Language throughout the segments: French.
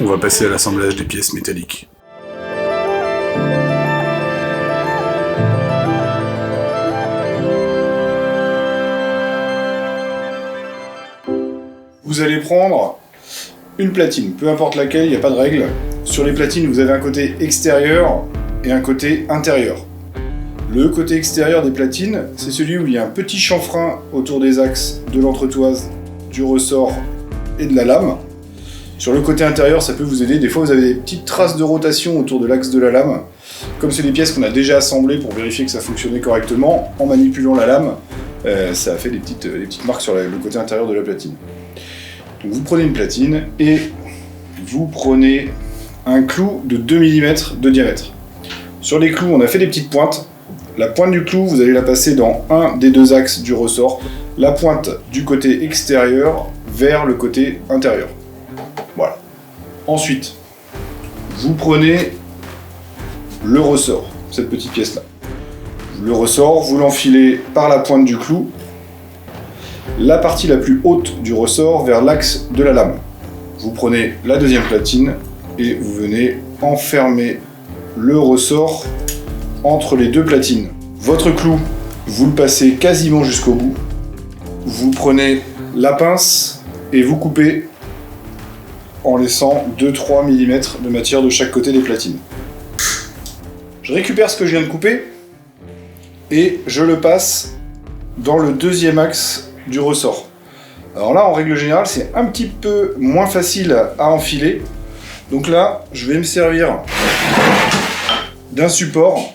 On va passer à l'assemblage des pièces métalliques. Vous allez prendre une platine, peu importe laquelle, il n'y a pas de règle. Sur les platines, vous avez un côté extérieur et un côté intérieur. Le côté extérieur des platines, c'est celui où il y a un petit chanfrein autour des axes de l'entretoise, du ressort et de la lame. Sur le côté intérieur, ça peut vous aider. Des fois, vous avez des petites traces de rotation autour de l'axe de la lame. Comme c'est des pièces qu'on a déjà assemblées pour vérifier que ça fonctionnait correctement, en manipulant la lame, ça a fait des petites marques sur le côté intérieur de la platine. Donc vous prenez une platine et vous prenez un clou de 2 mm de diamètre. Sur les clous, on a fait des petites pointes. La pointe du clou, vous allez la passer dans un des deux axes du ressort. La pointe du côté extérieur vers le côté intérieur. Voilà. Ensuite, vous prenez le ressort, cette petite pièce-là. Le ressort, vous l'enfilez par la pointe du clou, la partie la plus haute du ressort vers l'axe de la lame. Vous prenez la deuxième platine et vous venez enfermer le ressort entre les deux platines. Votre clou, vous le passez quasiment jusqu'au bout. Vous prenez la pince et vous coupez en laissant 2-3 mm de matière de chaque côté des platines. Je récupère ce que je viens de couper et je le passe dans le deuxième axe du ressort. Alors là, en règle générale, c'est un petit peu moins facile à enfiler. Donc là, je vais me servir d'un support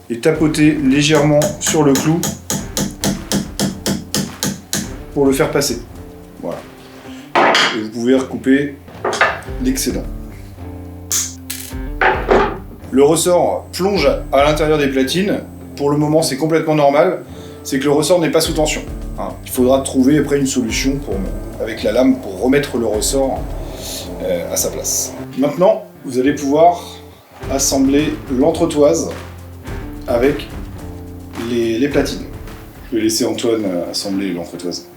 et tapoter légèrement sur le clou pour le faire passer. Voilà. Et vous pouvez recouper l'excédent. Le ressort plonge à l'intérieur des platines. Pour le moment, c'est complètement normal. C'est que le ressort n'est pas sous tension. Il faudra trouver après une solution avec la lame pour remettre le ressort à sa place. Maintenant, vous allez pouvoir assembler l'entretoise avec les platines. Je vais laisser Antoine assembler l'entretoise.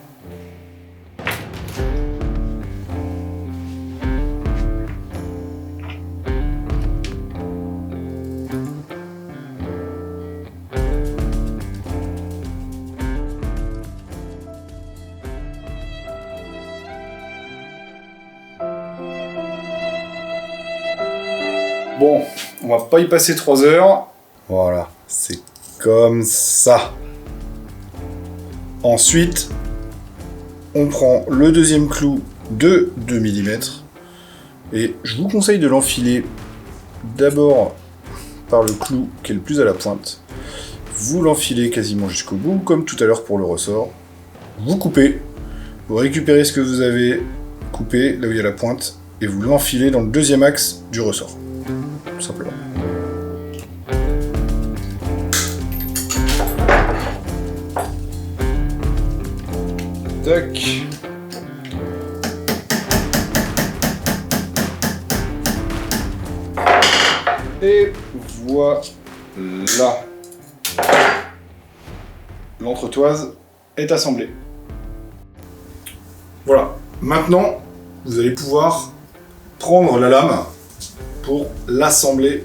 Bon, on va pas y passer 3 heures. Voilà, c'est comme ça. Ensuite, on prend le deuxième clou de 2 mm et je vous conseille de l'enfiler d'abord par le clou qui est le plus à la pointe. Vous l'enfilez quasiment jusqu'au bout, comme tout à l'heure pour le ressort. Vous coupez, vous récupérez ce que vous avez coupé, là où il y a la pointe, et vous l'enfilez dans le deuxième axe du ressort. Tout simplement. Tac. Et voilà. L'entretoise est assemblée. Voilà. Maintenant, vous allez pouvoir prendre la lame pour l'assembler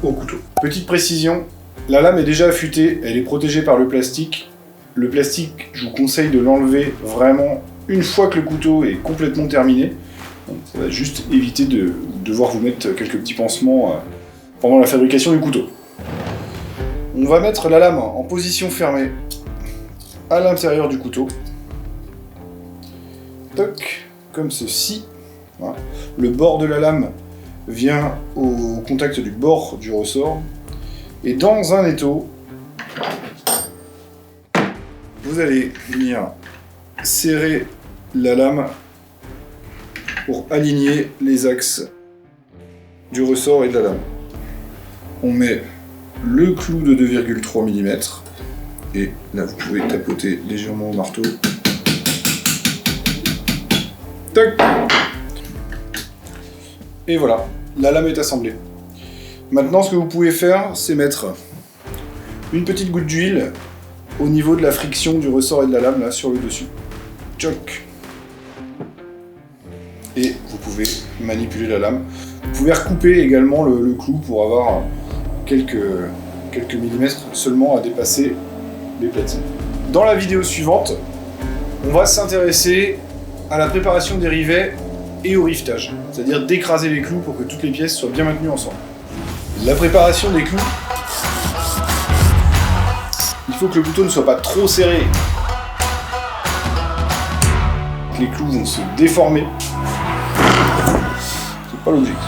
au couteau. Petite précision, la lame est déjà affûtée, elle est protégée par le plastique. Le plastique, je vous conseille de l'enlever vraiment une fois que le couteau est complètement terminé. Donc, ça va juste éviter de devoir vous mettre quelques petits pansements pendant la fabrication du couteau. On va mettre la lame en position fermée à l'intérieur du couteau. Toc, comme ceci. Voilà. Le bord de la lame vient au contact du bord du ressort. Et dans un étau, vous allez venir serrer la lame pour aligner les axes du ressort et de la lame. On met le clou de 2,3 mm et là vous pouvez tapoter légèrement au marteau. Tac. Et voilà, la lame est assemblée. Maintenant, ce que vous pouvez faire, c'est mettre une petite goutte d'huile au niveau de la friction du ressort et de la lame, là, sur le dessus. Tchoc. et vous pouvez manipuler la lame. Vous pouvez recouper également le clou pour avoir quelques millimètres seulement à dépasser les platines. Dans la vidéo suivante, on va s'intéresser à la préparation des rivets et au rivetage, c'est-à-dire d'écraser les clous pour que toutes les pièces soient bien maintenues ensemble. La préparation des clous, il faut que le couteau ne soit pas trop serré. Les clous vont se déformer. C'est pas l'objectif.